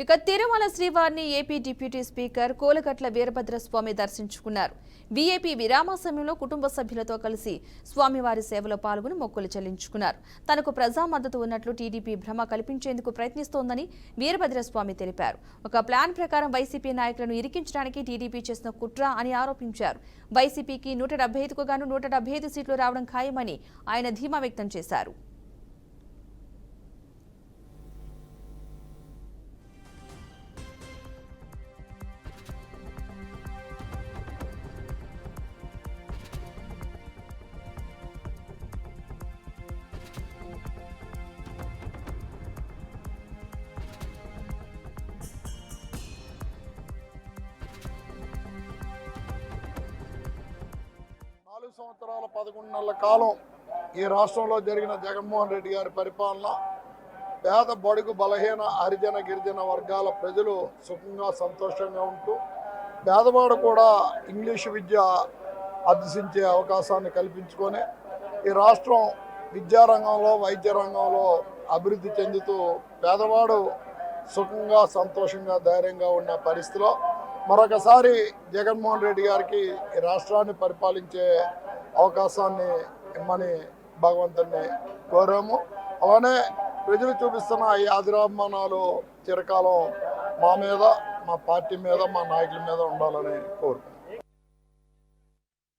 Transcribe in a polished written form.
ఇక తిరుమల శ్రీవారిని AP deputy speaker Kolagatla Veerabhadraswamy దర్శించుకున్నారు. వీఐపీ విరామ సమయంలో కుటుంబ సభ్యులతో కలిసి స్వామివారి సేవలో పాల్గొని మొక్కులు చెల్లించుకున్నారు. తనకు ప్రజా మద్దతు ఉన్నట్లు టీడీపీ భ్రమ కల్పించేందుకు ప్రయత్నిస్తోందని వీరభద్రస్వామి తెలిపారు. ఒక ప్లాన్ ప్రకారం వైసీపీ నాయకులను ఇరికించడానికి టీడీపీ చేసిన కుట్ర అని ఆరోపించారు. వైసీపీకి 175కు గాను 175 సీట్లు రావడం ఖాయమని ఆయన ధీమా వ్యక్తం చేశారు. సంవత్సరాల 11 నెలల కాలం ఈ రాష్ట్రంలో జరిగిన జగన్మోహన్ రెడ్డి గారి పరిపాలన పేద బడుగు బలహీన హరిజన గిరిజన వర్గాల ప్రజలు సుఖంగా సంతోషంగా ఉంటూ పేదవాడు కూడా ఇంగ్లీషు విద్య అభ్యసించే అవకాశాన్ని కల్పించుకొని ఈ రాష్ట్రం విద్యారంగంలో వైద్య రంగంలో అభివృద్ధి చెందుతూ పేదవాడు సుఖంగా సంతోషంగా ధైర్యంగా ఉన్న పరిస్థితిలో మరొకసారి జగన్మోహన్ రెడ్డి గారికి ఈ రాష్ట్రాన్ని పరిపాలించే అవకాశాన్ని ఇమ్మని భగవంతుని కోరాము. అలానే ప్రజలు చూపిస్తున్న ఈ ఆదిరాభిమానాలు చిరకాలం మా మీద, మా పార్టీ మీద, మా నాయకుల మీద ఉండాలని కోరుకుంటున్నాం.